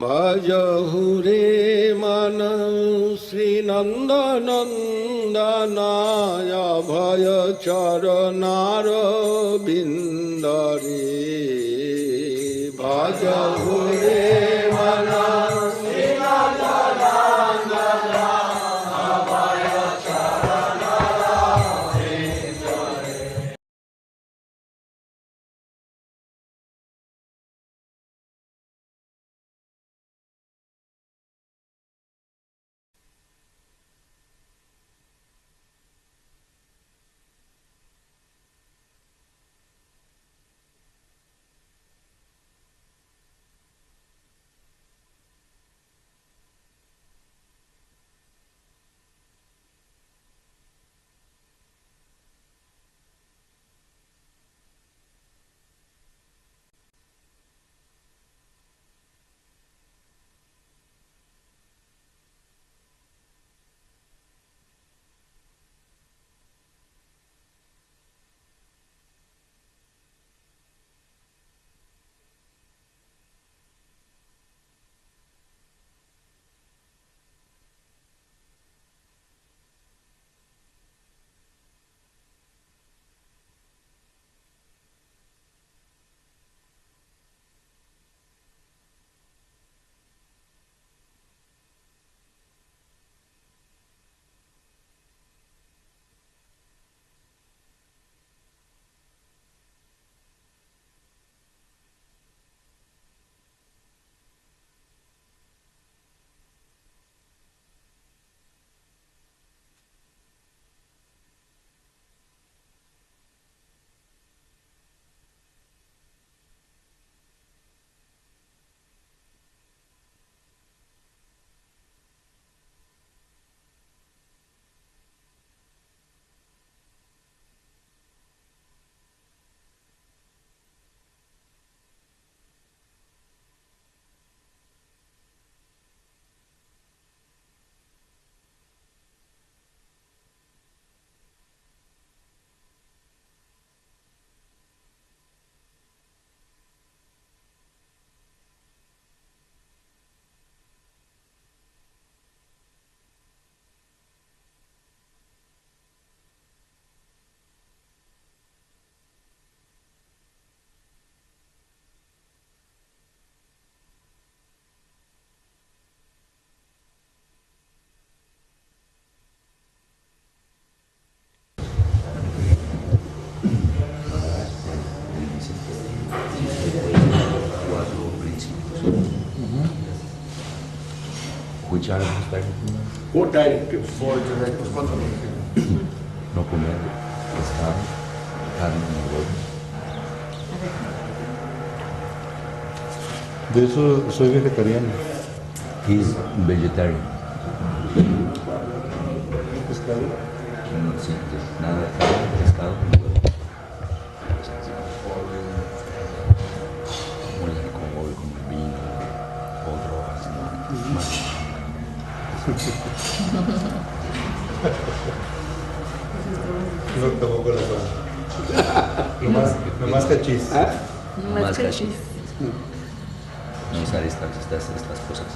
Bhajahure manam Sri Nanda Nandanaya Bhaya Charanara Bindare Bhajahure manam Sri Nanda Nandanaya Bhaya Charanara Bindare. Which are those directives? Four directives. Four directives. No comer pescado, carne ni huevos. De eso soy vegetariano. He's vegetarian. Pescado. No, sí, nada de carne, pescado ni huevos. Como el alcohol, como el vino, o drogas, no. No tomo corazón. Nomás cachis. Más cachis. No usar estas cosas.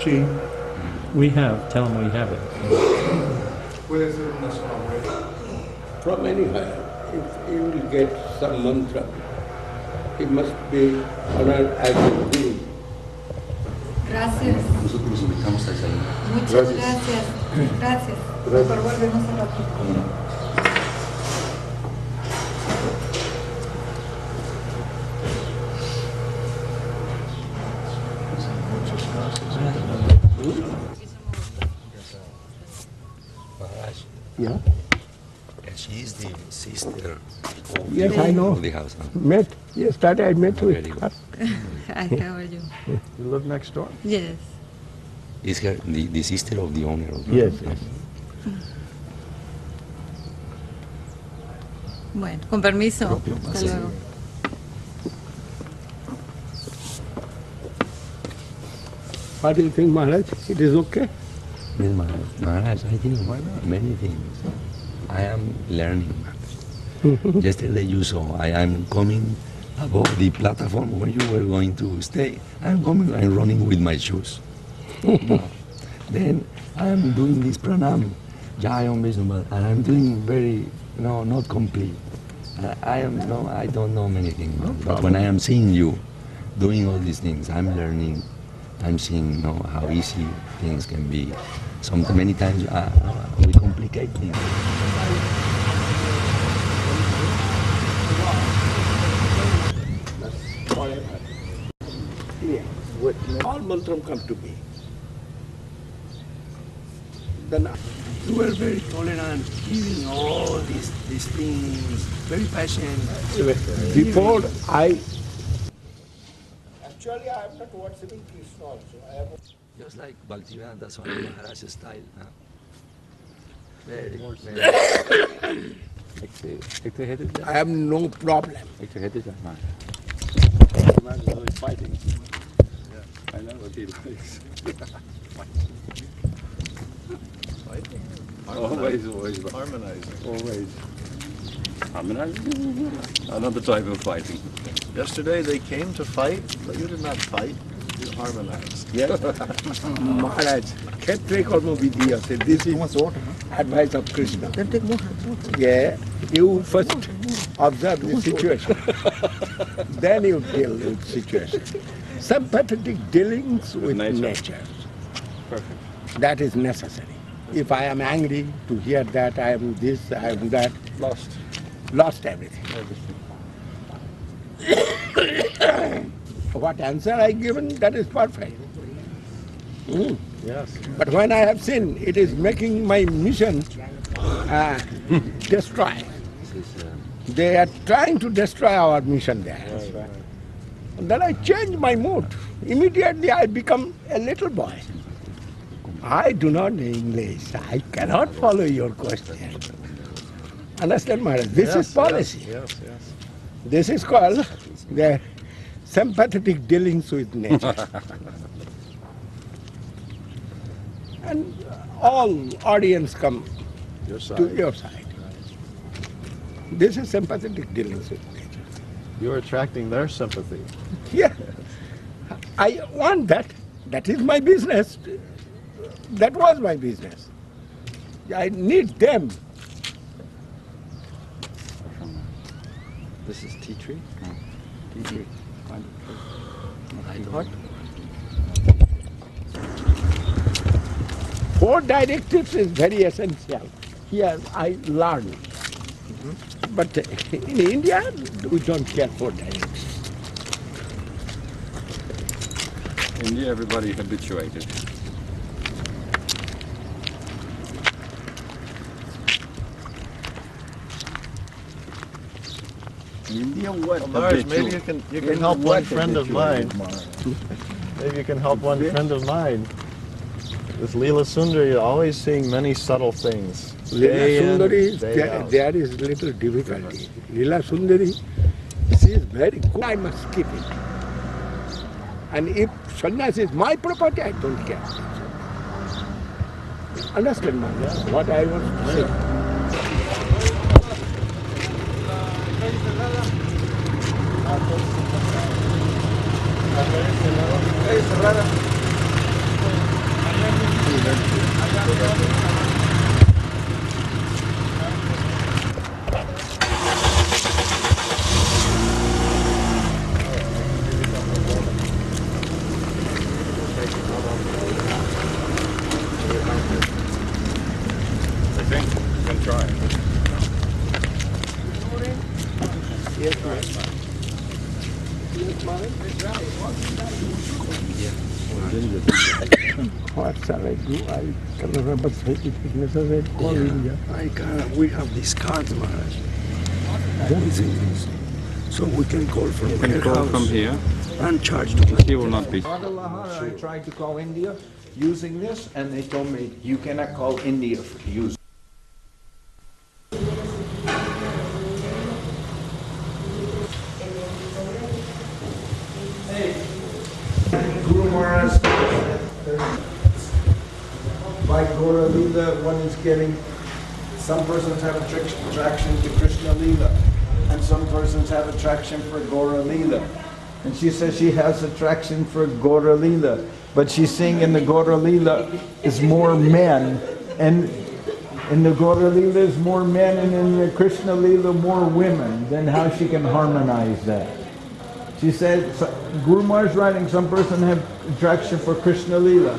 Sí. We have. Tell them we have it. Puede ser una sola vuelta. From anywhere, if you will get some mantra, it must be honored as a guru. Gracias. Nosotros los invitamos a desayunar. Muchas gracias. Gracias. Por volvernos a ratito. Yeah. She is the sister Yes, I know. of the house. Huh? Met yesterday. I met Very with good. her. Hi, how are you? You live next door. Yes. Is her the sister of the owner of the Yes, house? yes. Bueno, con permiso. Hasta Sí. luego. What do you think, Maharaj? It is okay? Yes, Maharaj, I think many things. I am learning. Yesterday you saw, I am coming above the platform where you were going to stay. I'm coming and running with my shoes. Then I'm doing this pranam, Jayam Vishnu, and I'm doing very, not complete. I don't know many things, but when I am seeing you doing all these things, I'm learning. I'm seeing how easy things can be. Many times we complicate things. Whatever. Yeah. All mantram come to me. Then You were very tolerant, giving all these things, very patient. before Actually, I am not worshipping Krishna also. I am Just like Bhakti Swami Maharaja style. Huh? Very. I have no problem. Fighting. I know what he likes. Fighting. Always. Harmonizing. Always. Another type of fighting. Yesterday they came to fight, but you did not fight. You harmonized. Yes. Maharaj, Kshetriya Karma Vidya said this is advice of Krishna. Yeah, you first observe the situation. Then you deal with situation. Sympathetic dealings with nature. Perfect. That is necessary. If I am angry to hear that, I am this, I am that, lost everything. What answer I given, that is perfect. Yes. But when I have seen it is making my mission destroy. They are trying to destroy our mission there. Right. And then I change my mood. Immediately I become a little boy. I do not know English. I cannot follow your question. Understand, Maharaj? This is policy. Yes. This is called the sympathetic dealings with nature. And all audience come Your side. to your side. This is sympathetic dealings with nature. You're attracting their sympathy. Yeah, I want that. That is my business. That was my business. I need them. This is tea tree? No. Tea tree. What? 4 directives is very essential. Here I learn. But in India, we don't care for directives. India, everybody habituated. India, what? Maharaj, maybe you can help one friend of mine. Maybe you can help one friend of mine. With Leela Sundar, you're always seeing many subtle things. Day in, Leela day Sundari, out. there is little difficulty. Leela Sundari, she is very good. I must keep it. And if sannyas is my property, I don't care. Understand, man? What I want to say. I think you can try. Yes, ma'am. Yes, ma'am. What shall I do? I cannot remember necessary. Call India. We have these cards, Maharaj. Everything is. So we can call from You can their call house from here. and charge to He will not be. I tried to call India using this, and they told me you cannot call India for use. Guru Maharaj, by Gaura Leela, one is getting, some persons have attraction to Krishna Leela. and some persons have attraction for Gaura Lila. And she says she has attraction for Gaura Lila, but she's seeing in the Gaura Lila is more men, and in the Gaura Lila is more men, and in the Krishna Lila more women. Then how she can harmonize that? She said, Guru Maharaj writing, some person have attraction for Krishna Lila,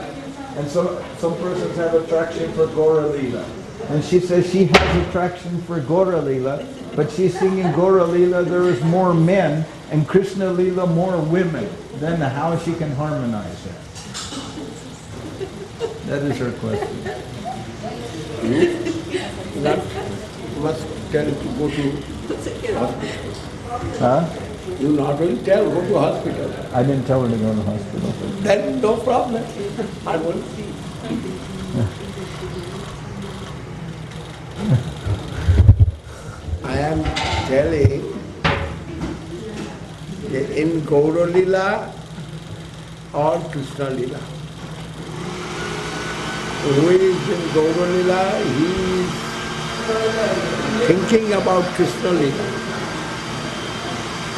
and some persons have attraction for Gaura Lila. And she says she has attraction for Gaura Lila, but she's seeing in Gaura Lila there is more men, and Krishna Lila more women. Then how she can harmonize that? That is her question. That must tell to go to hospital. Huh? You not will tell, go to hospital. I didn't tell her to go to hospital. Then no problem. I will see. I am telling in Gaura Lila or Krishna Lila. Who is in Gaura Lila, he is thinking about Krishna Lila.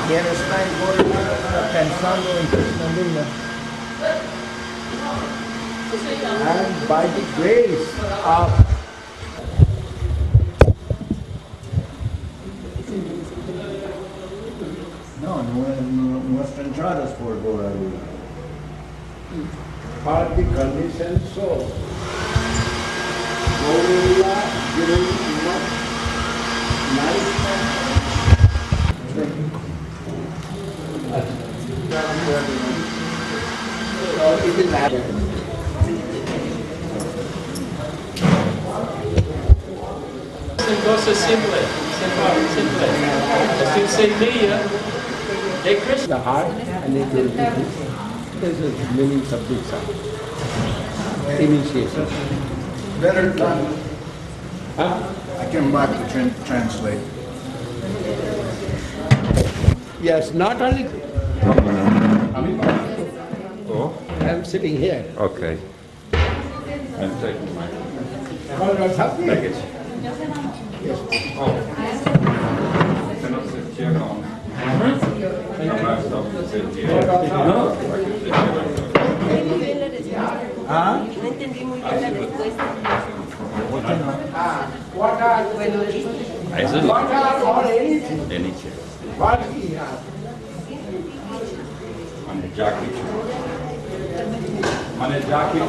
Quien está en Gaura Lila está pensando en Krishna Lila. And by the grace of No están entradas por Gaura Lila. for the conditioned soul, Gaura Lila giving enough nourishment. So it is happening. Goes simply. If you say Leah, they Krishna. The heart and it will be this. This is many subjects of initiation. Better done. Huh? I came back to translate. Yes, not only. Oh, I'm sitting here. okay. I'm taking my All right, happy. baggage. Oh. Cannot sit here on. Huh? No entendí muy bien la respuesta. What are all anything? Any chair. What he has? Mane jacket. Mane jacket.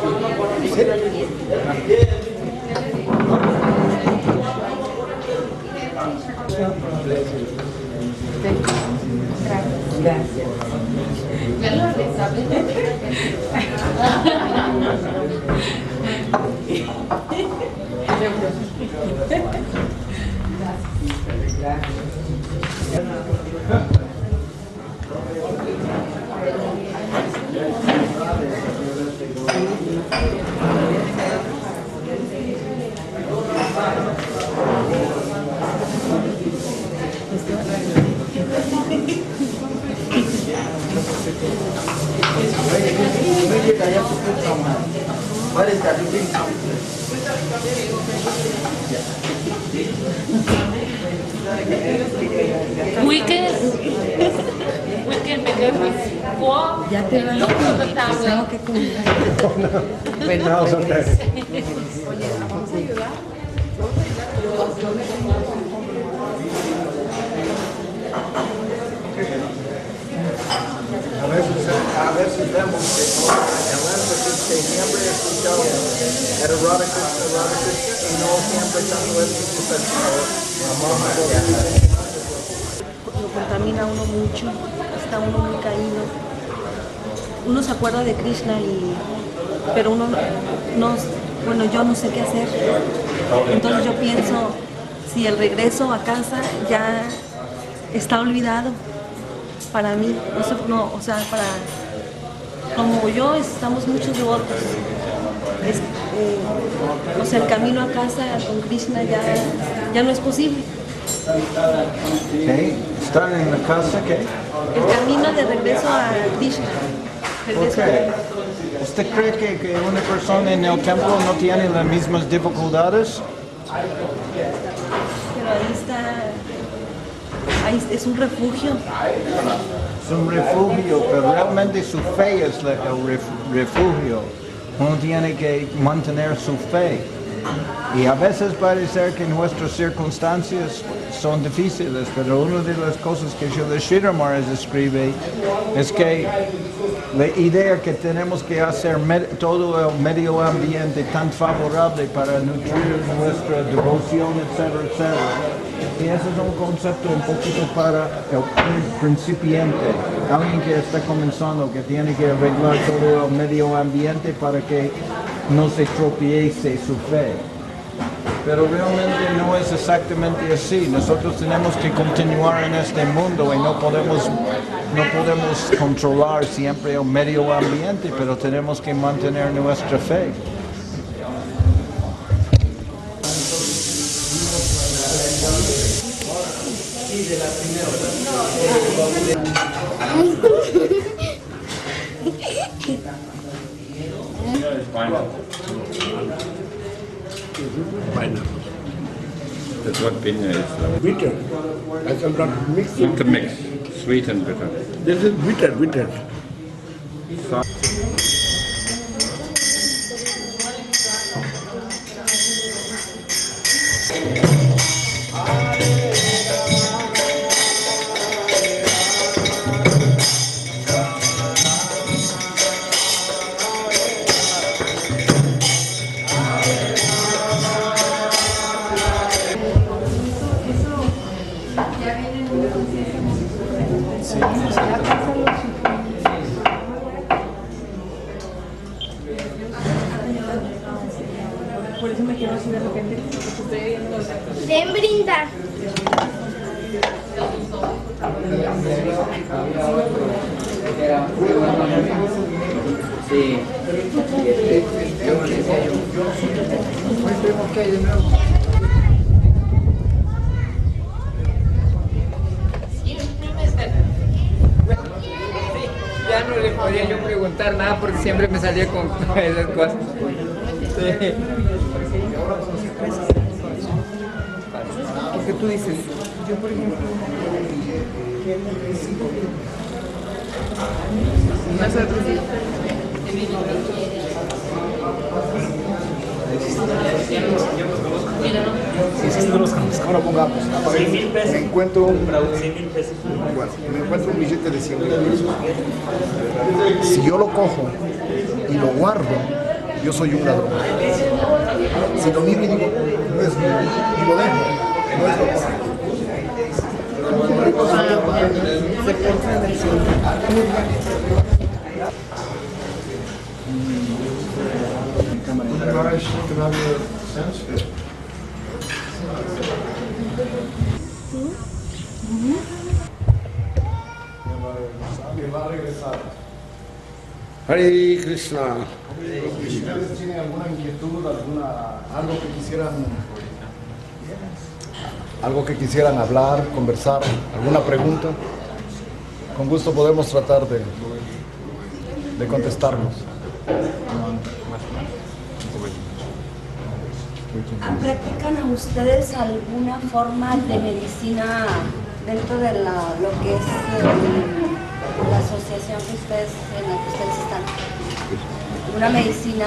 What is that? We can begin with four. Ya te van a Look at the tengo tablet. que comer. A veces vemos que el énfasis que siempre he escuchado era Radha Krishna, y no siempre tanto énfasis Lo contamina uno mucho, está uno muy caído. Uno se acuerda de Krishna pero uno no, bueno, yo no sé qué hacer. Entonces yo pienso, si el regreso a casa ya está olvidado para mí, o sea, como yo estamos muchos devotos, o sea, el camino a casa con Krishna ya no es posible. Okay. Estar en la casa, ¿qué? El camino de regreso a Krishna. Okay. ¿Usted cree que una persona en el templo no tiene las mismas dificultades? Pero ahí es un refugio. Es un refugio, pero realmente su fe es el refugio. Uno tiene que mantener su fe. Y a veces parece que nuestras circunstancias son difíciles, pero una de las cosas que Srila Maharaj escribe es que la idea que tenemos que hacer todo el medio ambiente tan favorable para nutrir nuestra devoción, etcétera, etcétera. Y ese es un concepto un poquito para el principiante, alguien que está comenzando, que tiene que arreglar todo el medio ambiente para que no se tropiece su fe. Pero realmente no es exactamente así. Nosotros tenemos que continuar en este mundo y no podemos controlar siempre el medio ambiente, pero tenemos que mantener nuestra fe. Pineapple. That's what piña is. Bitter. I shall not mix Not it. the mix, sweet and bitter. This is bitter, bitter. Por eso me quiero así de repente. Ven brindar. Ya no le podía yo preguntar nada porque siempre me salía con esas cosas. Sí. Porque tú dices, yo por ejemplo, nosotros Ahora pongamos, me encuentro un billete de 100,000 pesos. Si yo lo cojo y lo guardo, yo soy un ladrón. Si lo miro y digo, no es mío, y lo dejo, no es lo correcto. Hare Krishna. ¿Ustedes tienen alguna inquietud, algo que quisieran hablar, conversar, alguna pregunta? Con gusto podemos tratar de contestarnos. ¿Practican a ustedes alguna forma de medicina dentro de lo que es la asociación en la que ustedes están? ¿Una medicina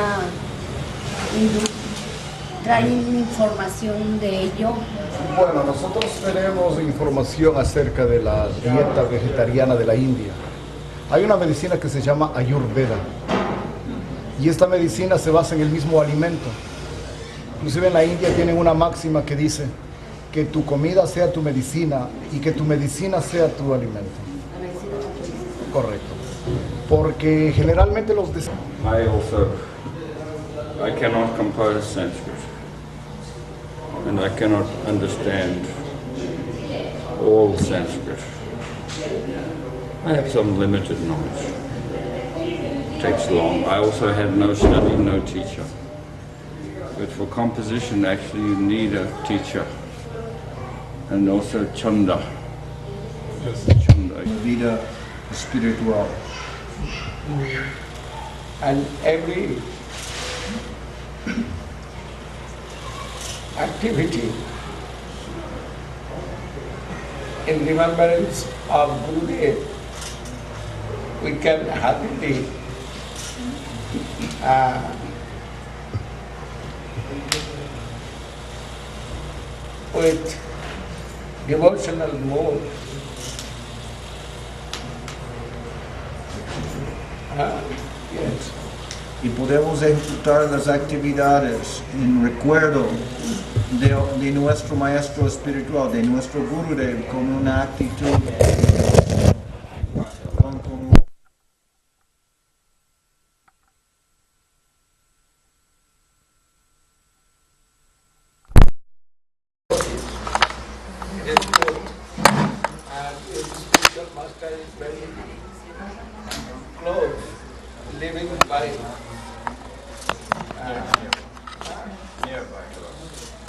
hindú? ¿Traen información de ello? Bueno, nosotros tenemos información acerca de la dieta vegetariana de la India. Hay una medicina que se llama Ayurveda. Y esta medicina se basa en el mismo alimento. Inclusive en la India tienen una máxima que dice que tu comida sea tu medicina y que tu medicina sea tu alimento. Correcto. Porque generalmente I cannot compose Sanskrit, and I cannot understand all Sanskrit. I have some limited knowledge. It takes long. I also had no study, no teacher. But for composition, actually, you need a teacher, and also chanda. Chanda. Vida espiritual. and every activity in remembrance of Gurudev, we can happily with devotional mood yes. Y podemos ejecutar las actividades en recuerdo de nuestro maestro espiritual, de nuestro Gurudev, con una actitud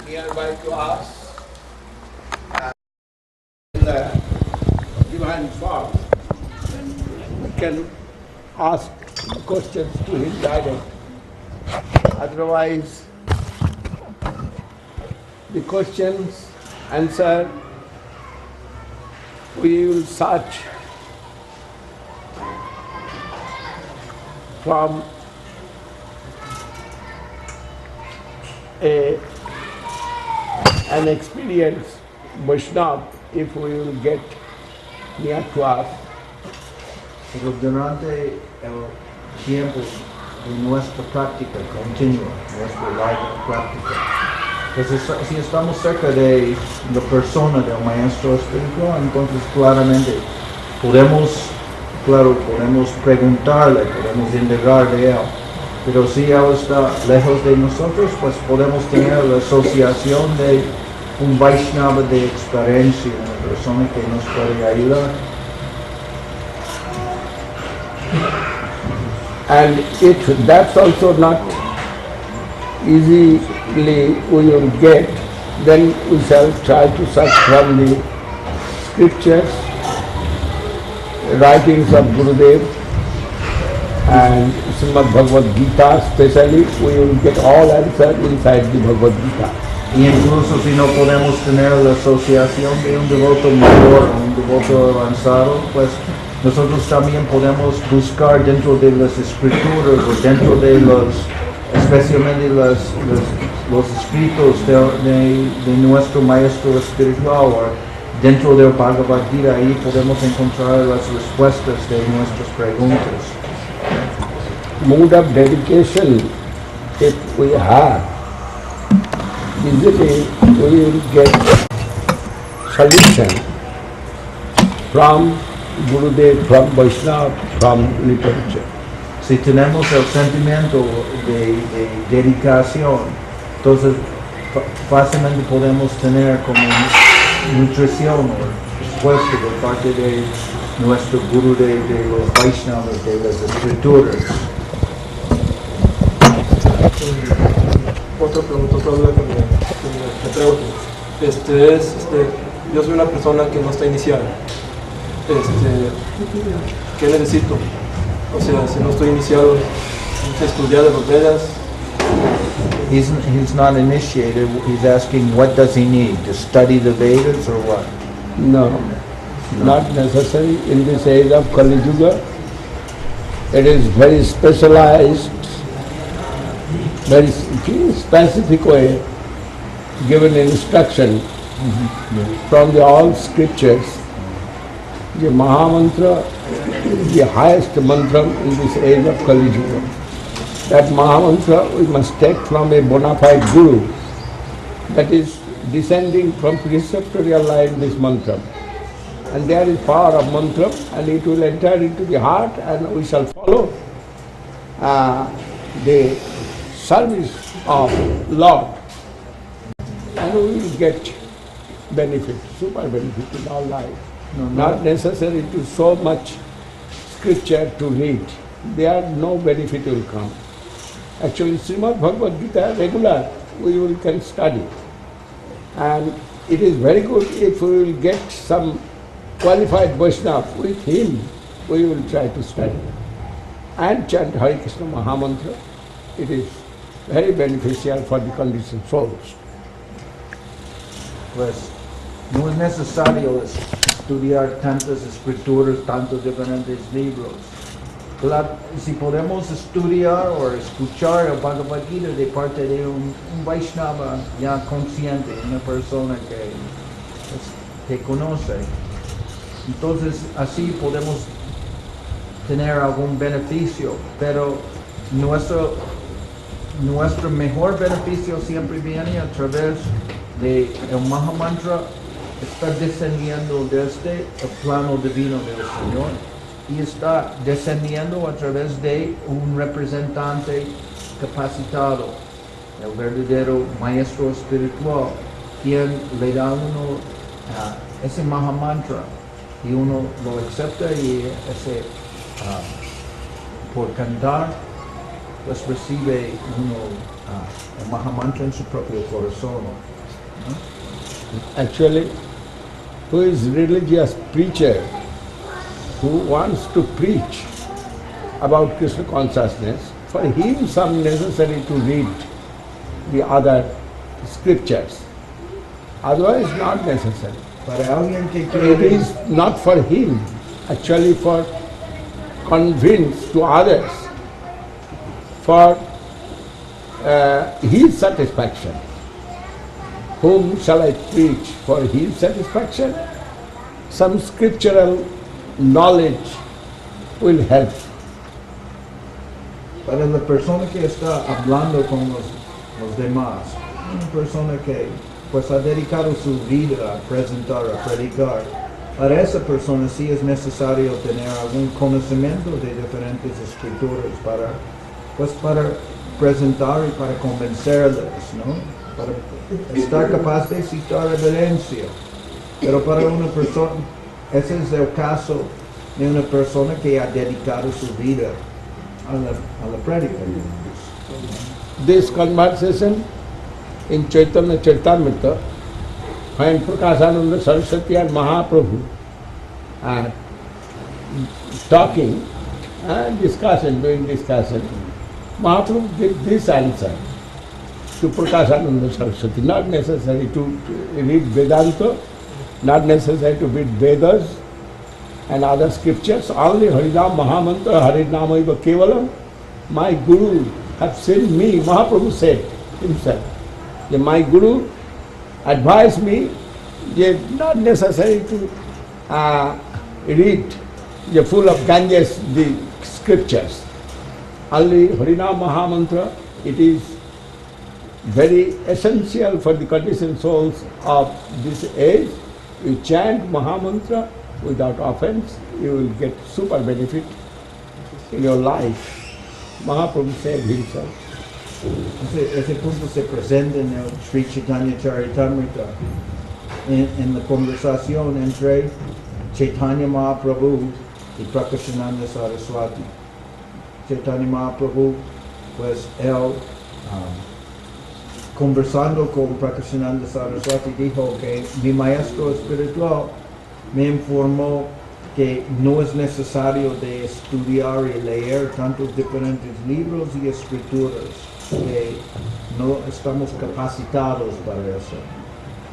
nearby to us in the divine form. We can ask questions to him direct. Otherwise, the questions answered, we will search from an experienced Vaishnava if we will get near to us. Pero durante el tiempo de nuestra práctica continua, nuestra larga práctica, pues si estamos cerca de la persona del maestro espiritual, entonces claramente podemos preguntarle, podemos indagar de él. Pero si él está lejos de nosotros, pues podemos tener la asociación de un Vaishnava de experiencia, una persona que nos puede ayudar. And if that's also not easily we will get, then we shall try to search from the scriptures, writings of Gurudev, and Srimad Bhagavad Gita especially, we will get all answers inside the Bhagavad Gita. Y incluso si no podemos tener la asociación de un devoto mayor o un devoto avanzado, pues nosotros también podemos buscar dentro de las escrituras o dentro de especialmente los escritos de nuestro maestro espiritual o dentro del Bhagavad Gita, ahí podemos encontrar las respuestas de nuestras preguntas. Mood of dedication, if we have, easily we will get solution from Gurudev, from Vaishnava, from literature. Si tenemos el sentimiento de dedicación, entonces fácilmente podemos tener como nutrición o respuesta de parte de nuestro Guru de los Vaishnavas, de las escrituras. Otra duda que me pregunto. Yo soy una persona que no está iniciada. ¿Qué necesito? O sea, si no estoy iniciado, estudiar de los Vedas. He's not initiated. He's asking, what does he need? To study the Vedas or what? No, not necessary in this age of Kali Yuga. It is very specialized, very specific way given instruction from the all scriptures. The Mahamantra is the highest mantra in this age of Kali Yuga. That Mahamantra we must take from a bona fide Guru that is descending from preceptorial line, this mantra. And there is power of mantra and it will enter into the heart and we shall follow the service of Lord and we will get benefit, super benefit in our life. Not necessary to so much scripture to read. There no benefit will come. Actually, Srimad Bhagavad Gita regular we can study. And it is very good if we will get some qualified Vaishnava with him, we will try to study. And chant Hare Krishna Mahamantra. It is very beneficial for the conditioned souls. Pues no es necesario estudiar tantas escrituras, tantos diferentes libros. Si podemos estudiar o escuchar el Bhagavad Gita de parte de un Vaishnava ya consciente, una persona que conoce, entonces así podemos tener algún beneficio, pero nuestro mejor beneficio siempre viene a través de el Mahamantra, está descendiendo desde el plano divino del Señor y está descendiendo a través de un representante capacitado, el verdadero maestro espiritual, quien le da uno ese Mahamantra y uno lo acepta y ese por cantar pues recibe uno el Mahamantra en su propio corazón. Actually, who is religious preacher who wants to preach about Krishna consciousness, for him some necessary to read the other scriptures. Otherwise not necessary. Para alguien que It quiere, is not for him, actually for convince to others, for his satisfaction. Whom shall I preach? For his satisfaction? Some scriptural knowledge will help. para la persona que está hablando con los demás, una persona que pues ha dedicado su vida a presentar, a predicar, para esa persona sí es necesario tener algún conocimiento de diferentes escrituras para presentar y para convencerles, ¿no? Para estar capaz de citar evidencia. Pero para una persona, ese es el caso de una persona que ha dedicado su vida a la prédica. This conversation in Chaitanya Charitamrita, when Prakashananda Saraswati and Mahaprabhu are talking and doing discussion, Mahaprabhu gave this answer to Prakashananda Saraswati, not necessary to read Vedanta, not necessary to read Vedas and other scriptures, only Harinam Mahamantra, Harinamaiva Kevalam. My Guru have sent me, Mahaprabhu said himself, that my Guru advised me that not necessary to read the full of Ganges, the scriptures. Only Harinam Mahamantra, it is very essential for the conditioned souls of this age. You chant Mahamantra without offense, you will get super benefit in your life. Mahaprabhu said himself. Ese punto se presenta en el Sri Chaitanya Charitamrita, en la conversación entre Chaitanya Mahaprabhu y Prakashananda Saraswati. Chaitanya Mahaprabhu, pues él, conversando con Prakashananda Saraswati, dijo que mi maestro espiritual me informó que no es necesario de estudiar y leer tantos diferentes libros y escrituras, que no estamos capacitados para eso,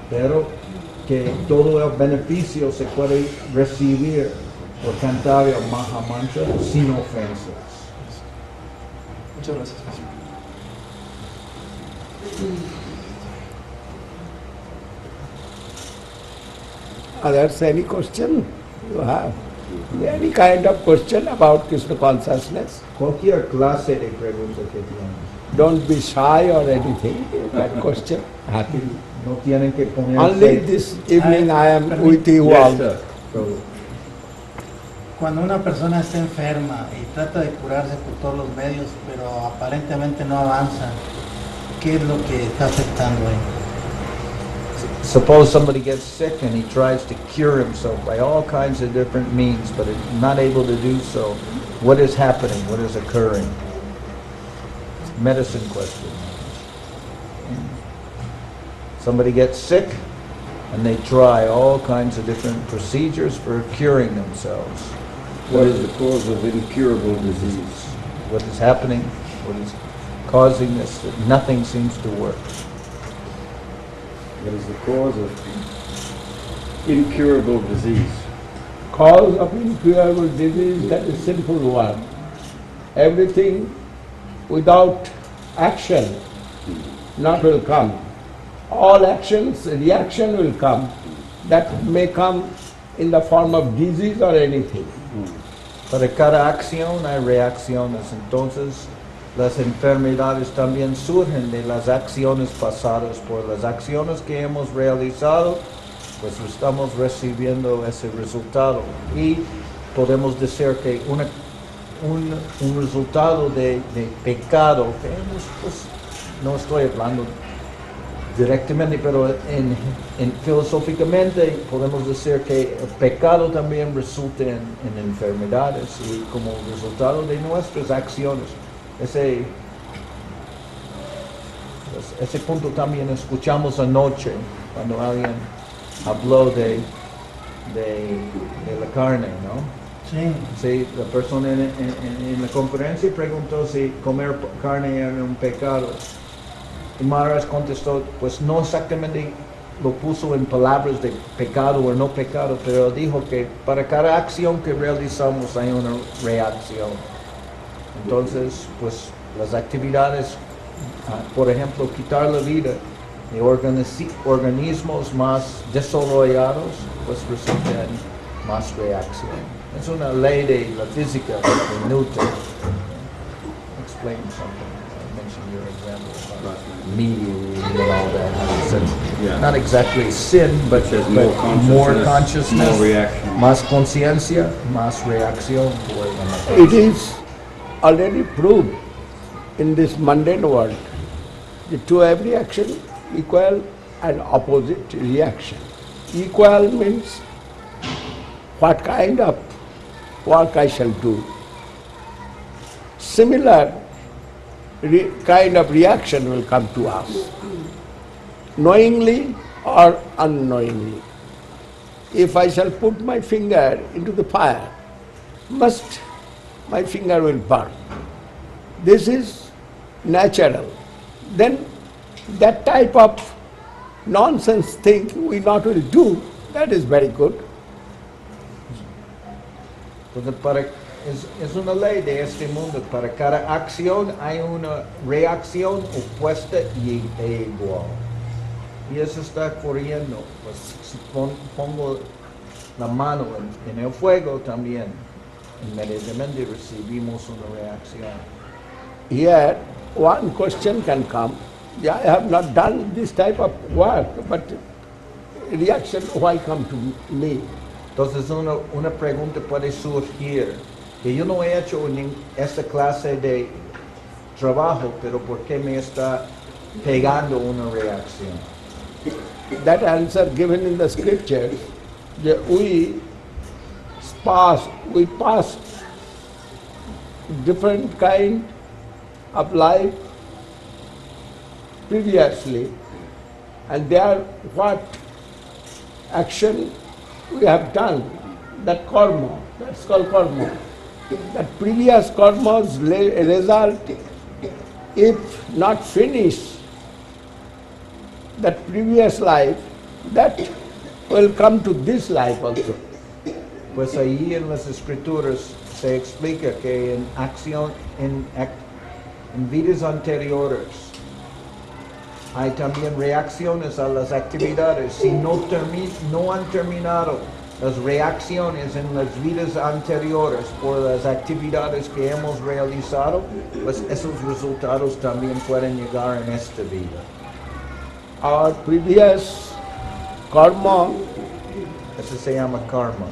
pero que todo el beneficio se puede recibir por cantar el Mahamantra sin ofensas. Muchas gracias. Others, any question you have? Any kind of question about Krishna consciousness? Cualquier clase de pregunta que tienen. Don't be shy or anything. That question, happy. No tienen que ponerse. Only this evening I am with you all. Cuando una persona está enferma y trata de curarse por todos los medios, pero aparentemente no avanza, ¿qué es lo que está afectando ahí? Suppose somebody gets sick and he tries to cure himself by all kinds of different means, but is not able to do so. What is happening? What is occurring? Medicine question. Somebody gets sick and they try all kinds of different procedures for curing themselves. What is the cause of incurable disease? What is happening? What is causing this? That nothing seems to work. What is the cause of incurable disease? cause of incurable disease, that is simple one. Everything without action not will come. All actions, reaction will come. That may come in the form of disease or anything. Para cada acción hay reacciones, entonces las enfermedades también surgen de las acciones pasadas. Por las acciones que hemos realizado, pues estamos recibiendo ese resultado. Y podemos decir que un resultado de pecado, que hemos, pues, no estoy hablando directamente, pero filosóficamente podemos decir que el pecado también resulta en enfermedades y como resultado de nuestras acciones. Ese punto también escuchamos anoche cuando alguien habló de la carne, ¿no? Sí, la persona en la conferencia preguntó si comer carne era un pecado. Y Maharaj contestó, pues no exactamente lo puso en palabras de pecado o no pecado, pero dijo que para cada acción que realizamos hay una reacción. Entonces, pues las actividades, por ejemplo, quitar la vida de organismos más desarrollados, pues resulta en más reacción. Es una ley de la física de Newton. Explain something. I mentioned your example about mediating and all that. Not exactly sin, but more consciousness, more reaction. más conciencia, más reacción. It is already proved in this mundane world that to every action equal and opposite reaction. Equal means what kind of work I shall do. Similar kind of reaction will come to us, knowingly or unknowingly. If I shall put my finger into the fire, my finger will burn. This is natural. Then that type of nonsense thing we not will do, that is very good. Es una ley de este mundo. Para cada acción hay una reacción opuesta e igual. Y eso está corriendo. Pues si pongo la mano en el fuego también, inmediatamente recibimos una reacción. Here, one question can come. I have not done this type of work, but reaction why come to me? Entonces una pregunta puede surgir, que yo no he hecho esta clase de trabajo, pero ¿por qué me está pegando una reacción? That answer given in the scriptures, that we pass different kind of life previously, and there what action we have done, that karma, that's called karma. That previous karma's result, if not finished, that previous life, that will come to this life also. Pues ahí en las escrituras se explica que en acción, en vidas anteriores, hay también reacciones a las actividades. Si no han terminado las reacciones en las vidas anteriores por las actividades que hemos realizado, pues esos resultados también pueden llegar en esta vida. Our previous karma, eso se llama karma.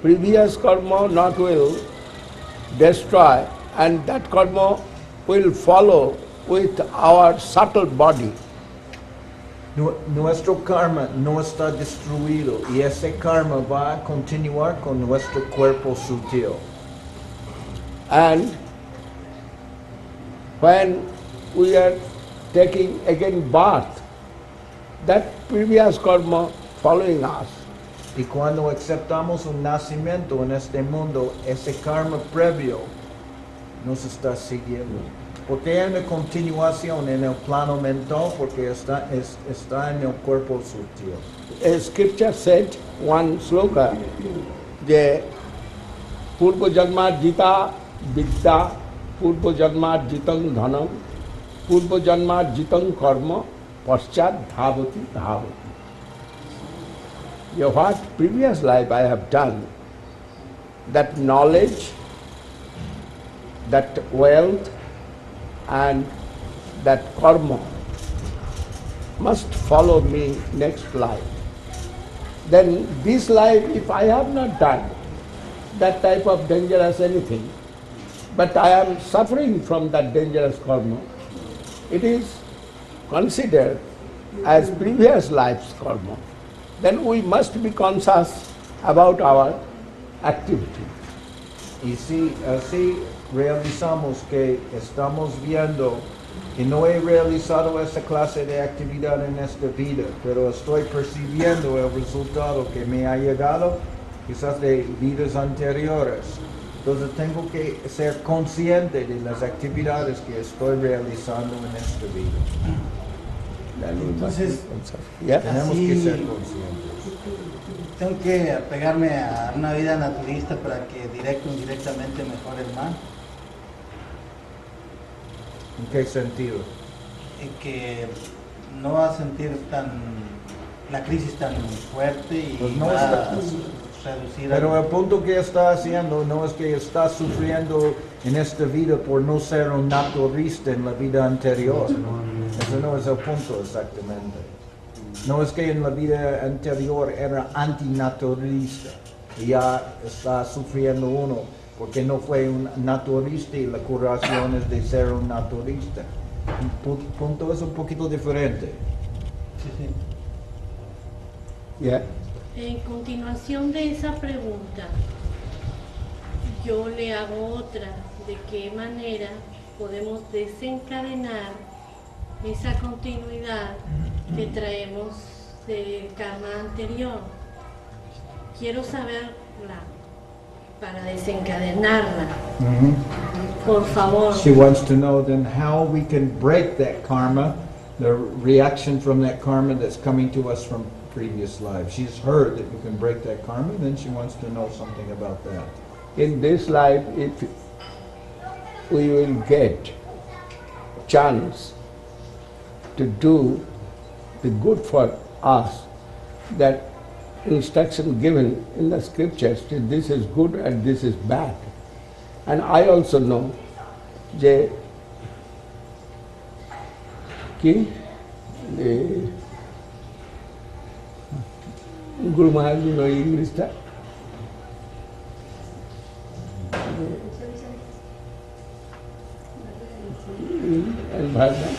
Previous karma not will destroy, and that karma will follow with our subtle body. Nuestro karma no está destruido y ese karma va a continuar con nuestro cuerpo sutil. And when we are taking again birth, that previous karma following us. Y cuando aceptamos un nacimiento en este mundo, ese karma previo nos está siguiendo. Porque hay una continuación en el plano mental, porque está en el cuerpo sutil. A scripture said, one sloka, যে পূর্ব জন্মার্জিতা বিদ্যা, পূর্ব জন্মার্জিতং ধনম, পূর্ব জন্মার্জিতং কর্ম, পশ্চাৎ ধাবতি ধাবতি। What previous life I have done, that knowledge, that wealth and that karma must follow me next life. Then this life, if I have not done that type of dangerous anything, but I am suffering from that dangerous karma, it is considered as previous life's karma. Then we must be conscious about our activity. Y si así realizamos que estamos viendo que no he realizado esa clase de actividad en esta vida, pero estoy percibiendo el resultado que me ha llegado, quizás de vidas anteriores. Entonces tengo que ser consciente de las actividades que estoy realizando en esta vida. Entonces, tenemos así que ser conscientes. Tengo que apegarme a una vida naturista para que directo o indirectamente mejore el mal. ¿En qué sentido? En que no va a sentir la crisis tan fuerte y Pues no va está- a reducir. Pero el punto que está haciendo no es que está sufriendo en esta vida por no ser un naturista en la vida anterior. Eso no es el punto exactamente. No es que en la vida anterior era antinaturalista y ya está sufriendo uno porque no fue un naturista y la curación es de ser un naturista. El punto es un poquito diferente. Sí, sí. Yeah. En continuación de esa pregunta, yo le hago otra. ¿De qué manera podemos desencadenar esa continuidad que traemos del karma anterior? Quiero saberla para desencadenarla. Por favor. She wants to know then how we can break that karma, the reaction from that karma that's coming to us from previous lives. She's heard that you can break that karma, then she wants to know something about that. In this life, if we will get chance to do the good for us, that instruction given in the scriptures, that this is good and this is bad. And I also know যে কি Guru Maharaj, you know English that? And Bharata?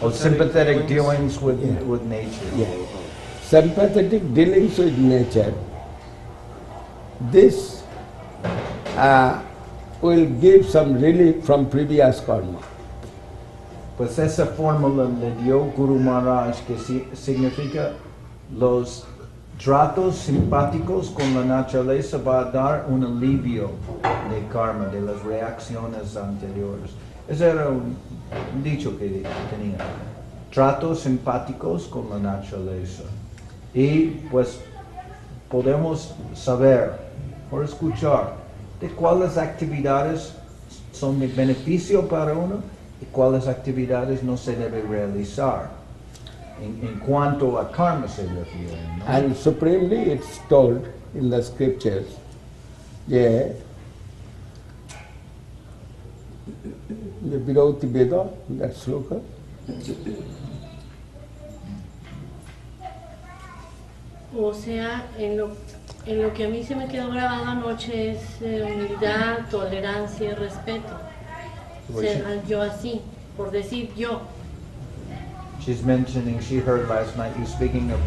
Oh, sympathetic dealings with nature. Yeah. Sympathetic dealings with nature. This will give some relief from previous karma. Pues esa fórmula le dio Guru Maharaj que significa los tratos simpáticos con la naturaleza va a dar un alivio de karma, de las reacciones anteriores. Ese era un dicho que tenía. Tratos simpáticos con la naturaleza. Y pues podemos saber, por escuchar, de cuáles actividades son de beneficio para uno y cuáles actividades no se debe realizar. En cuanto a karma se refiere, ¿no? And supremely it's told in the scriptures, the Virauti Veda, that sloka. O sea, en lo que a mí se me quedó grabado anoche es humildad, tolerancia y respeto. Ser yo así, por decir yo. She's mentioning, she heard last night you speaking of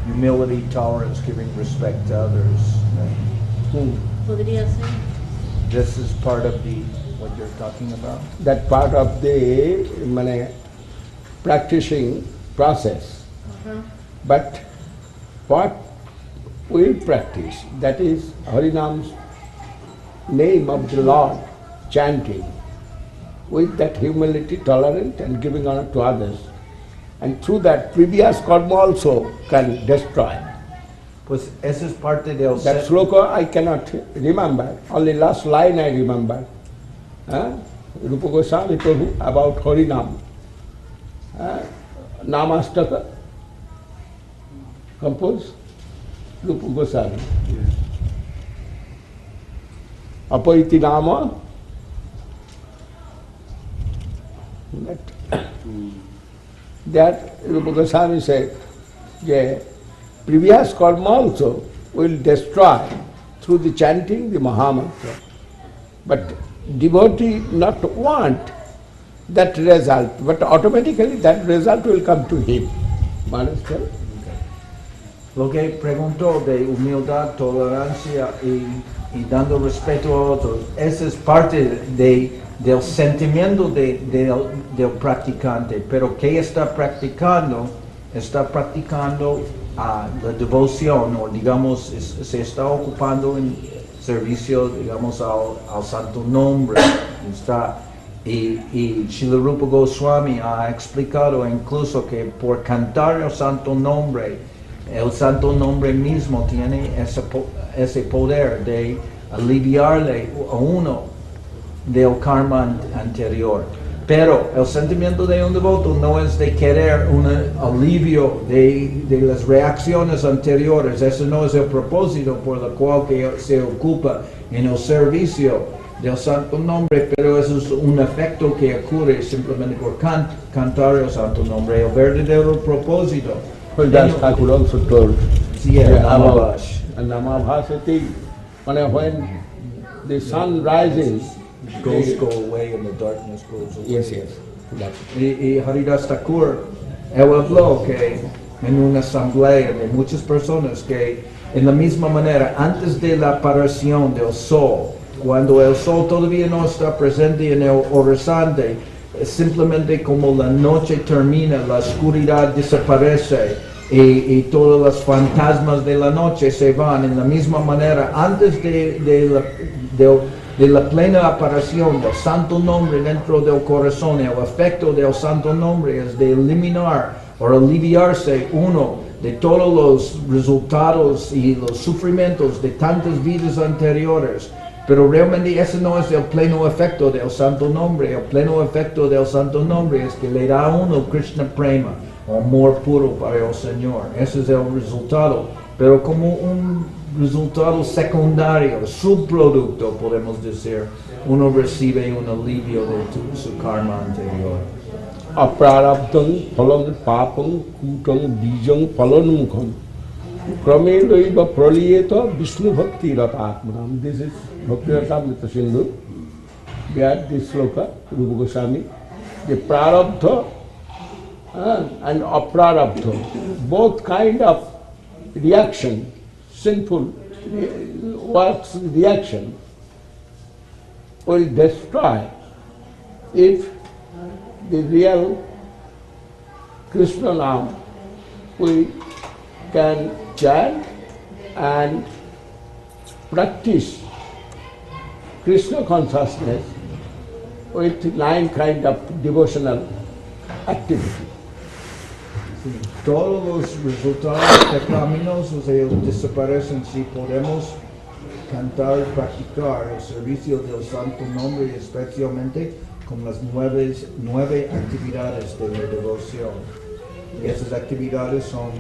humility, tolerance, giving respect to others. Podría ser. This is part of what you're talking about? That part of the practicing process. But what we practice, that is Harinam's name of the Lord, chanting, with that humility, tolerance and giving honor to others. And through that previous karma also can destroy. Pues esa es parte del That sloka I cannot remember, only last line I remember. Rupa Goswami Prabhu about Harinam. Namastaka composed Rupa Goswami. Apaiti Nama. That Rupa Goswami said, yeah, previous karma also will destroy through the chanting the Mahamantra. But devotee not want that result, but automatically that result will come to him. Understand? Lo que preguntó de humildad, tolerancia y dando respeto a otros, esa es parte del sentimiento del practicante. Pero ¿qué está practicando? Está practicando la devoción, o digamos, se está ocupando en servicio, digamos, al santo nombre. Y Srila Rupa Goswami ha explicado incluso que por cantar el santo nombre mismo tiene ese poder de aliviarle a uno del karma anterior. Pero el sentimiento de un devoto no es de querer un alivio de las reacciones anteriores. Ese no es el propósito por el cual que se ocupa en el servicio del santo nombre, pero eso es un efecto que ocurre simplemente por cantar el santo nombre. El verdadero propósito. Well, that's Thakur also told. Namabhasati. When the sun rises, ghosts go away and the darkness goes away. Yes, yes. Y Haridas Thakur, él habló que en una asamblea de muchas personas que en la misma manera, antes de la aparición del sol, cuando el sol todavía no está presente en el horizonte, simplemente como la noche termina, la oscuridad desaparece y todos los fantasmas de la noche se van. En la misma manera, antes de la plena aparición del santo nombre dentro del corazón, el efecto del santo nombre es de eliminar o aliviarse uno de todos los resultados y los sufrimientos de tantas vidas anteriores. Pero realmente ese no es el pleno efecto del santo nombre. El pleno efecto del santo nombre es que le da a uno Krishna Prema, amor puro para el Señor. Ese es el resultado. Pero como un resultado secundario, subproducto, podemos decir, uno recibe un alivio de su karma anterior. Aprarabdam phalam papam kutam bijam phalanmukham Kramedaiva praliyeta Vishnu Bhakti Ratatmanam. This is Bhakti Ratamrita Sindhu. We had this sloka, Rupa Goswami. The prarabdha and aprarabdha, both kind of reaction, sinful works reaction, will destroy if the real Krishna Nam we can chant and practice Krishna consciousness with 9 kind of devotional activity. Todos los resultados pecaminosos ellos desaparecen si podemos cantar y practicar el servicio del santo nombre, especialmente con las 9 actividades de la devoción. Y esas actividades son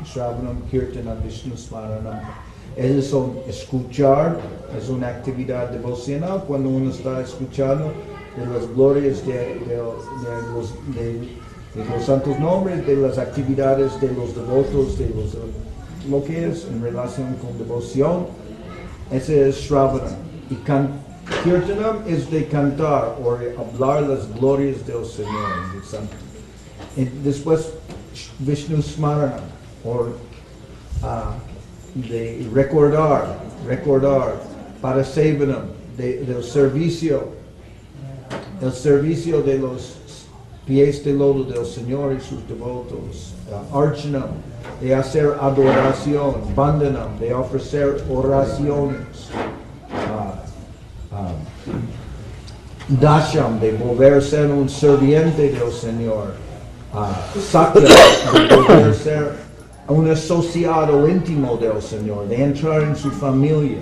Shravanam, Kirtanam, Vishnu Smaranam. Esas son escuchar, es una actividad devocional cuando uno está escuchando de las glorias de los santos nombres, de las actividades de los devotos, de lo que es en relación con devoción. Ese es Shravanam. Y Kirtanam es de cantar o hablar las glorias del Señor. Y después Vishnu Smaranam, o de recordar, para Sevanam, del servicio, el servicio de los pies de lodo del Señor y sus devotos, Archanam, de hacer adoración, Vandanam, de ofrecer oraciones, Dasham, de volver a ser un serviente del Señor, Sakra, de volver a ser un asociado íntimo del Señor, de entrar en su familia.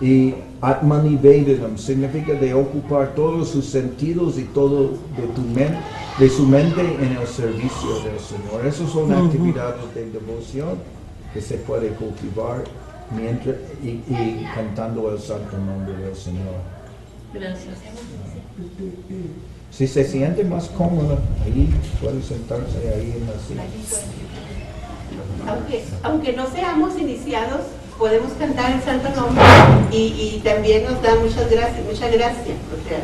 Y Atmanivedam significa de ocupar todos sus sentidos y todo de su mente en el servicio del Señor. Esas son actividades de devoción que se puede cultivar mientras y cantando el santo nombre del Señor. Gracias. Si se siente más cómoda, ahí puede sentarse ahí en la silla. Aunque no seamos iniciados, podemos cantar el santo nombre y también nos da muchas gracias. O sea,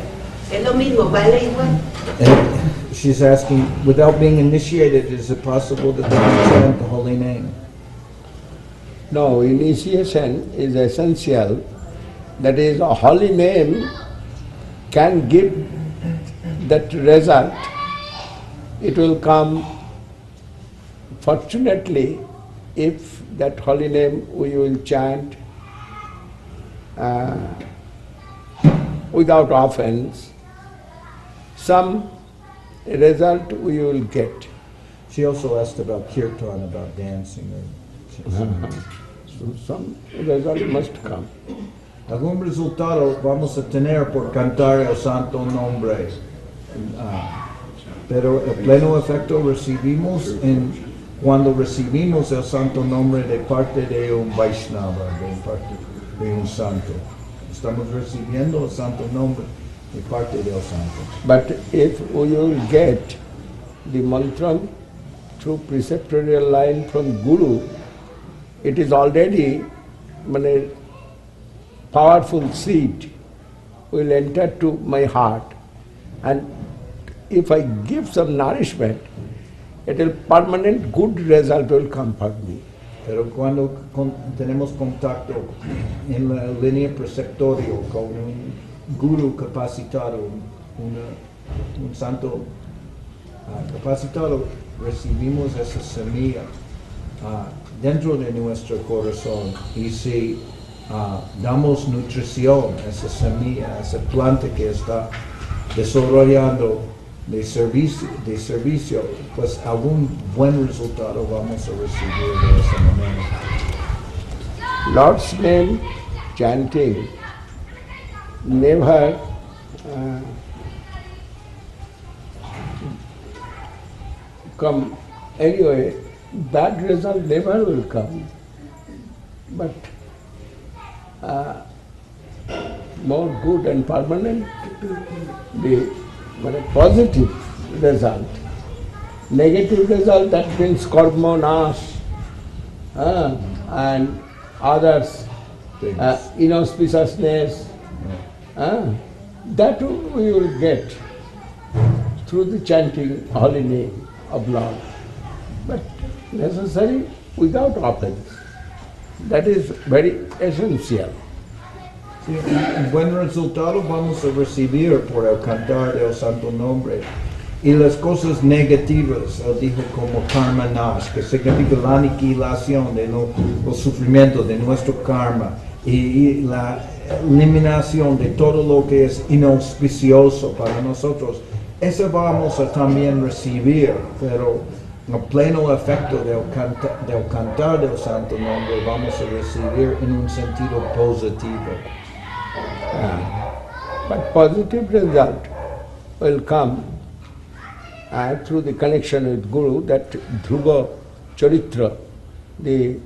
es lo mismo, vale igual. She's asking, without being initiated, is it possible that they can chant the holy name? No, initiation is essential. That is, a holy name can give that result. It will come, fortunately, if that holy name we will chant without offense, some result we will get. She also asked about kirtan, about dancing. So some result must come. Algún resultado vamos a tener por cantar el santo nombre. Pero el pleno efecto recibimos cuando recibimos el santo nombre de parte de un Vaishnava, de parte de un santo. Estamos recibiendo el santo nombre de parte del santo. But if we will get the mantra through preceptorial line from Guru, it is already a powerful seed will enter to my heart, and if I give some nourishment, it will permanent good result will come for me. Pero cuando tenemos contacto en la línea preceptoria con un guru capacitado, un santo capacitado, recibimos esa semilla dentro de nuestro corazón, y si damos nutrición a esa semilla, a esa planta que está desarrollando de servicio, pues algún buen resultado vamos a recibir de esa manera. Lord's name chanting never come anyway, that result never will come, but more good and permanent, the positive result. Negative result, that means karma, nash, and others, inauspiciousness, that we will get through the chanting holy name of Lord. But necessary without offense. That is very essential. Un buen resultado vamos a recibir por el cantar del santo nombre. Y las cosas negativas, él dijo como karma nash, que significa la aniquilación de los sufrimientos de nuestro karma y la eliminación de todo lo que es inauspicioso para nosotros. Eso vamos a también recibir, pero el pleno efecto del cantar del santo nombre vamos a recibir en un sentido positivo. But positive result will come through the connection with Guru, that Dhruva Charitra, the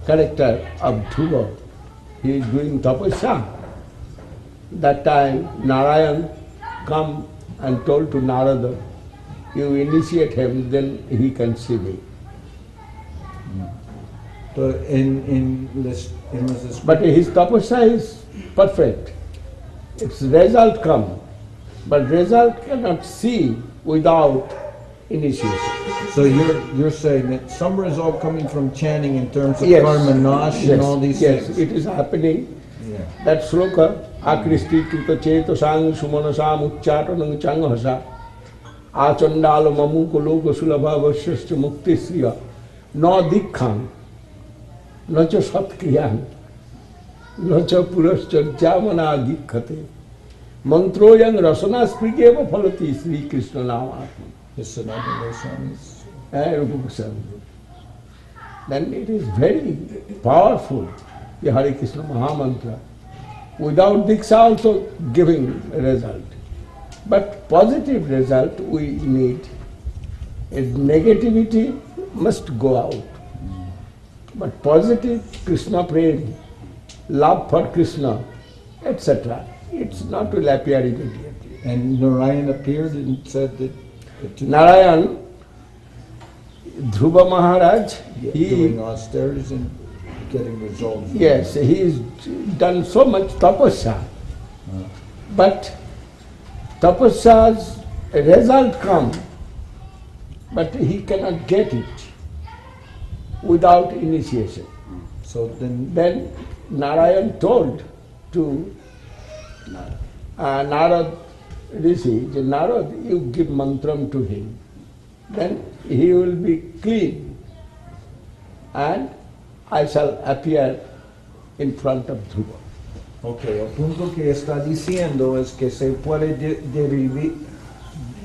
character of Dhruva, he is doing tapasya. That time Narayan come and told to Narada, you initiate him, then he can see me. But but his tapasya is perfect. Its result come, but result cannot see without initiation. So you're saying that some result coming from chanting in terms of Yes. karma nash and all these Yes, things. it is happening. Yeah. That sloka, akristi tuta cheto sang sumanasam ucchatanang changhasa achandala mamuko loka sulabha vasyascha mukti sriya na dikkham na cha satkriyam na cha purascharyamana dikhate mantroyang rasana sprigeva phalati Sri Krishna nama. Is Sanatana Goswami's Rupa Goswami. Then it is very powerful, the Hare Krishna Mahamantra. Without Diksha also giving result. But positive result we need. Negativity must go out. But positive Krishna prem, love for Krishna, etc. It's not will appear immediately. And Narayan appeared and said that... Narayan, Dhruva Maharaj, he... doing austerities and getting results. Yes, he's done so much tapasya. But tapasya's result come, but he cannot get it without initiation. So then Narayan told to Narad Rishi, Narad, you give mantram to him, then he will be clean and I shall appear in front of Dhruva. Okay, el punto que está diciendo es que se puede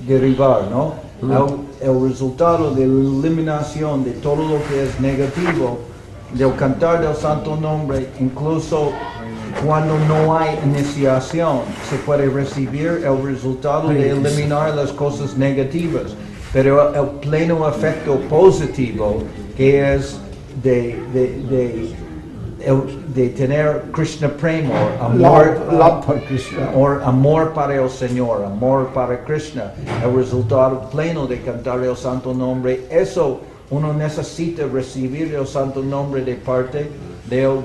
derivar, ¿no? El resultado de la eliminación de todo lo que es negativo, del cantar del santo nombre, incluso cuando no hay iniciación, se puede recibir el resultado de eliminar las cosas negativas. Pero el pleno efecto positivo, que es de tener Krishna Prema, love for Krishna, o amor para el Señor, amor para Krishna, el resultado pleno de cantar el santo nombre, eso uno necesita recibir el santo nombre de parte del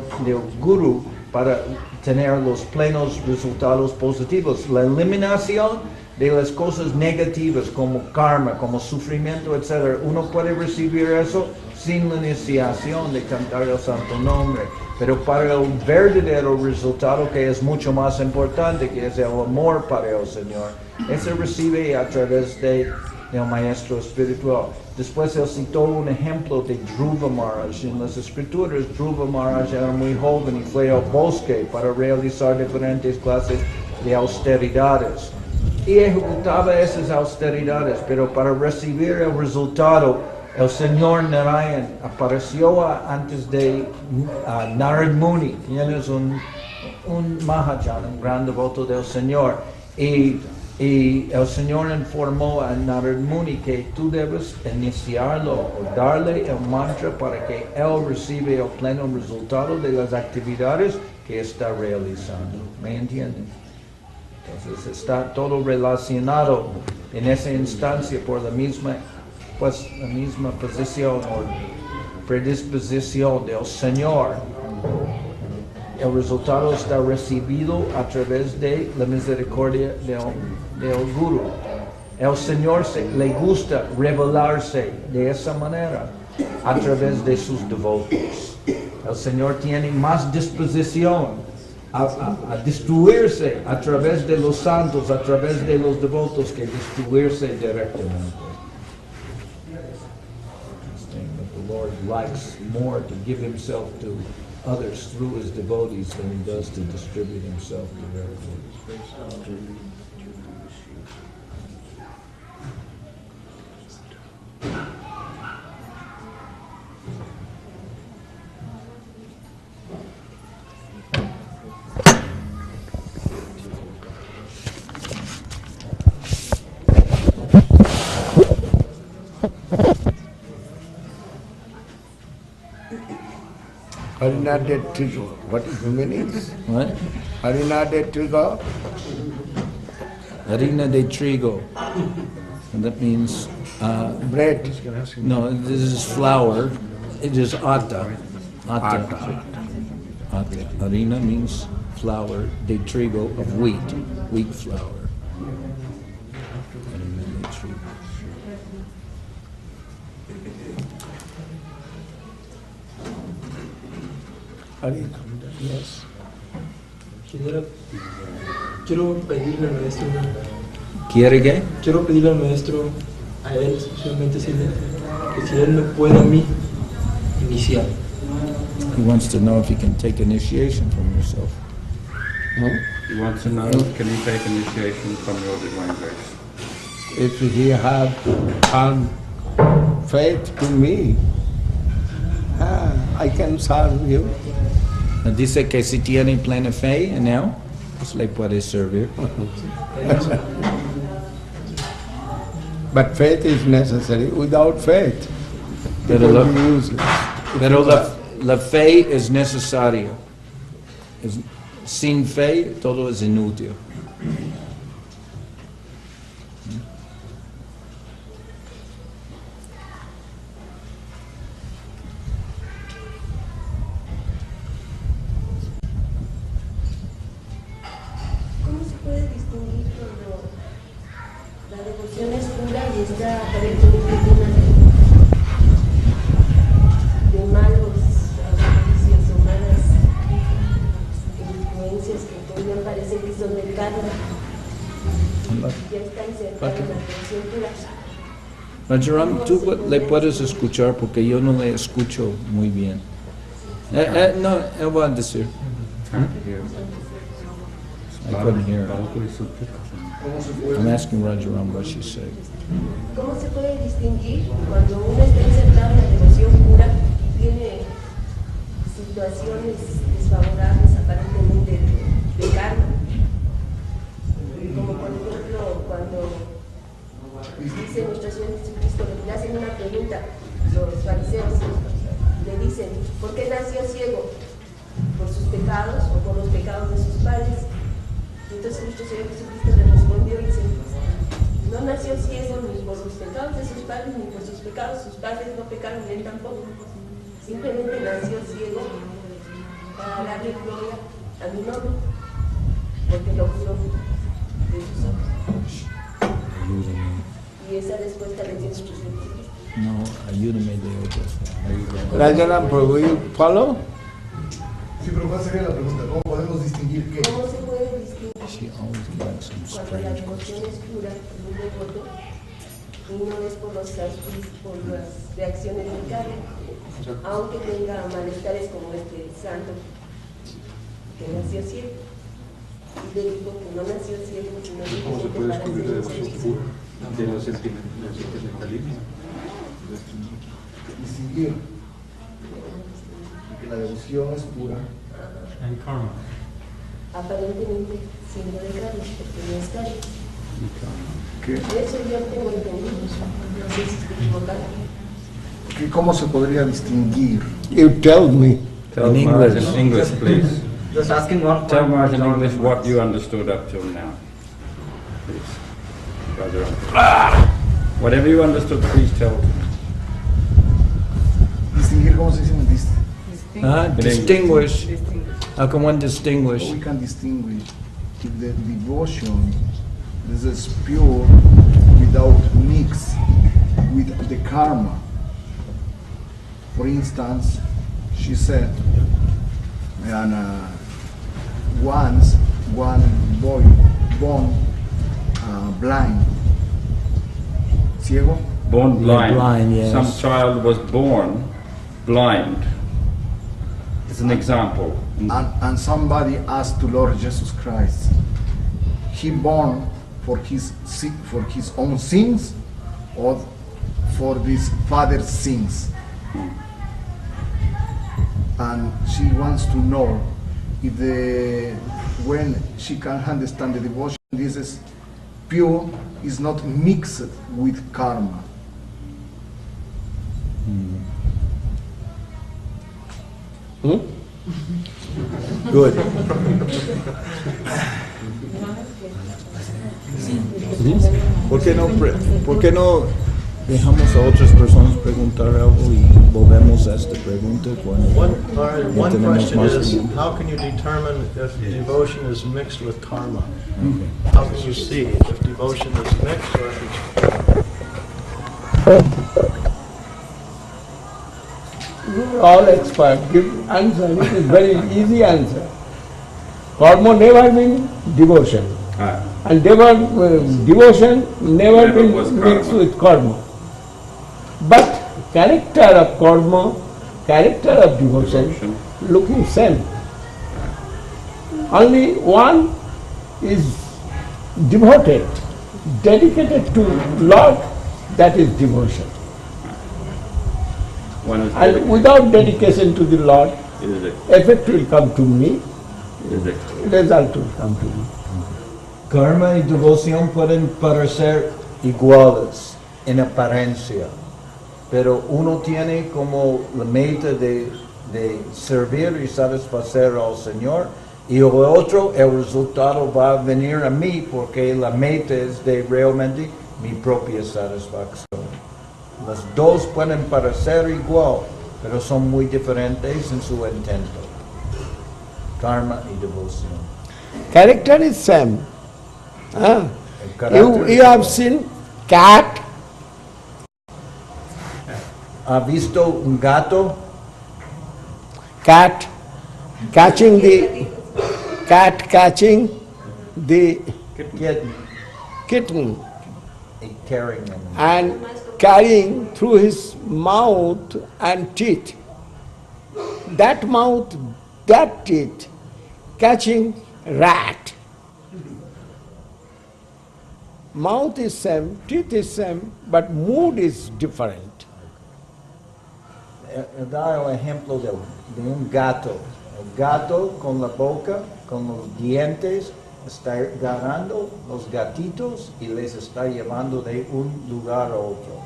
Guru para tener los plenos resultados positivos. La eliminación de las cosas negativas como karma, como sufrimiento, etc. Uno puede recibir eso sin la iniciación de cantar el santo nombre. Pero para el verdadero resultado, que es mucho más importante, que es el amor para el Señor, ese recibe a través del maestro espiritual. Después él citó un ejemplo de Dhruva Maharaj. En las escrituras, Dhruva Maharaj era muy joven y fue al bosque para realizar diferentes clases de austeridades. Y ejecutaba esas austeridades, pero para recibir el resultado, el señor Narayan apareció antes de Narad Muni, quien es un Mahajan, un gran devoto del Señor. Y el Señor informó a Narad Muni que tú debes iniciarlo o darle el mantra para que él reciba el pleno resultado de las actividades que está realizando. ¿Me entienden? Entonces está todo relacionado en esa instancia por la misma posición o predisposición del Señor. El resultado está recibido a través de la misericordia del Guru. El Señor le gusta revelarse de esa manera a través de sus devotos. El Señor tiene más disposición a destruirse a través de los santos, a través de los devotos, que destruirse directamente. The Lord likes more to give himself to others through his devotees than he does to distribute himself directly. Unedited trigo. What is the meaning? What? Unedited trigo. Harina de trigo. And that means bread. No, this is flour. It is atta. Atta. Harina means flour. De trigo of wheat flour. Harina de trigo. Yes. Quiero pedirle al maestro. ¿Quiere qué? Quiero pedirle al maestro, a él especialmente, que si él me puede a mí iniciar. He wants to know if he can take initiation from yourself. He wants to know, can he take initiation from your divine grace? If he have come faith to me, I can serve you. Dice que si tiene plena fe en él, pues le puede servir. But faith is necessary. Without faith, Pero, it will be useless. pero la fe es necesaria. Sin fe todo es inútil. ¿Cómo se puede distinguir cuando la devoción es pura y está aparentemente llena de malos vicios o malas influencias que podrían parecer que son del karma? Ya están cerca de la devoción pura. Rajaram, tú le puedes escuchar porque yo no le escucho muy bien. No, él va a decir. I couldn't hear her. I'm asking Rajaram what she said. ¿Cómo se puede distinguir cuando uno está insertado en la devoción pura y tiene situaciones desfavorables aparentemente de karma? Como por ejemplo cuando dice nuestro Señor Jesucristo, le hacen una pregunta los fariseos, le dicen, ¿por qué nació ciego? ¿Por sus pecados o por los pecados de sus padres? Entonces nuestro Señor Jesucristo le respondió y dice, no nació ciego ni por los pecados de sus padres ni por sus pecados no pecaron, él tampoco. Simplemente nació ciego para darle gloria a mi nombre, porque lo juró de sus ojos. Ayúdame. Y esa respuesta le dio nuestro Señor Jesucristo. No, ayúdame de otro. Rajaram, will you follow? Sí, pero ¿cuál sería la pregunta? ¿Cómo podemos distinguir qué? ¿Cómo se puede distinguir She always gives some cuando la strange devoción questions. es pura en un devoto y no es por las reacciones del karma, aunque tenga malestares como este santo que nació ciego? Y le digo que no nació ciego, sino ¿Cómo se puede descubrir la devoción pura? De los sentimentalismo. Distinguir que la devoción es pura. And karma. Aparentemente siendo de karma, porque no es karma. ¿Qué? Eso yo tengo entendido, no sé si estoy equivocada. ¿Cómo se podría distinguir? You tell me. Tell Maharaj in English, please. Just asking one Tell point. Maharaj in English what you understood up till now. Please. Rajaram. Whatever you understood, please tell to me. Distinguir, ¿cómo se dice? Distinguish. How can one distinguish? We can distinguish if the devotion is pure without mix with the karma. For instance, she said, and once one boy born blind, ciego, Born blind. Blind, yes. Some child was born blind. It's an example. and somebody asked to Lord Jesus Christ, he born for his own sins or for his father's sins? And she wants to know if when she can understand the devotion, this is pure, is not mixed with karma. Good. ¿Por qué no dejamos a otras personas preguntar algo y volvemos a esta pregunta cuando One tenemos question más is, tiempo? how can you determine if devotion is mixed with karma? How can you see if devotion is mixed or if it's... You are all expert. Give answer. It is very easy answer. Karma never means devotion. And devotion never been mixed with karma. But character of karma, character of devotion, looking same. Only one is devoted, dedicated to Lord, that is devotion. One is And dedicated. without dedication to the Lord, It is effect will come to me, It is result will come to me. Karma y devoción pueden parecer iguales en apariencia, pero uno tiene como la meta de servir y satisfacer al Señor, y el otro, el resultado va a venir a mí porque la meta es de realmente mi propia satisfacción. Los dos pueden parecer igual, pero son muy diferentes en su intento. Karma y devoción. Character is same. carácter You have seen cat. ¿Ha visto un gato? Cat catching the kitten Carrying him. and carrying through his mouth and teeth. That mouth, that teeth, catching rat. Mouth is same, teeth is same, but mood is different. Dar el ejemplo de un gato. El gato con la boca, con los dientes, está agarrando los gatitos y les está llevando de un lugar a otro.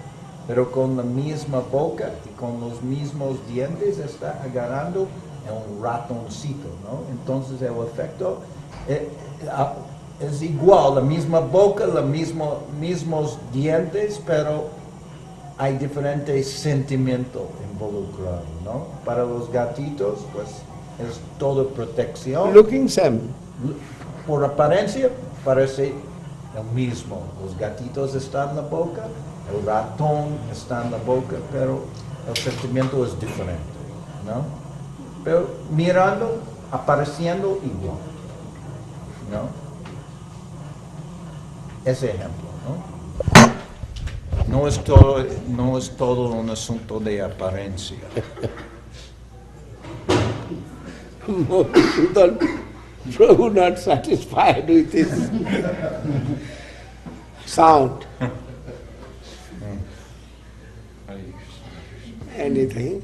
Pero con la misma boca y con los mismos dientes está agarrando a un ratoncito, ¿no? Entonces el efecto es igual, la misma boca, los mismos dientes, pero hay diferentes sentimientos involucrados, ¿no? Para los gatitos, pues, es todo protección. Looking same. Por apariencia, parece el mismo. Los gatitos están en la boca, el ratón está en la boca, pero el sentimiento es diferente, ¿no? Pero mirando, apareciendo igual, ¿no? Ese ejemplo, ¿no? No es todo un asunto de apariencia. Prabhu not satisfied with his sound. Anything.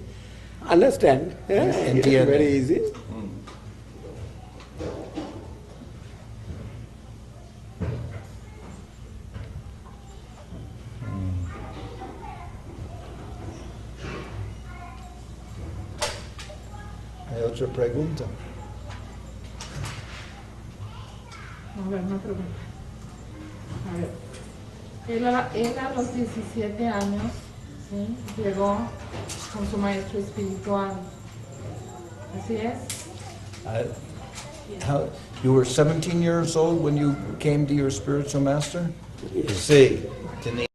Understand? Yeah? It's very easy. ¿Hay otra pregunta? A ver, una pregunta. A ver, él a los 17 años, ¿sí?, llegó con su maestro espiritual. ¿Así es? You were 17 years old when you came to your spiritual master? Sí. Tenía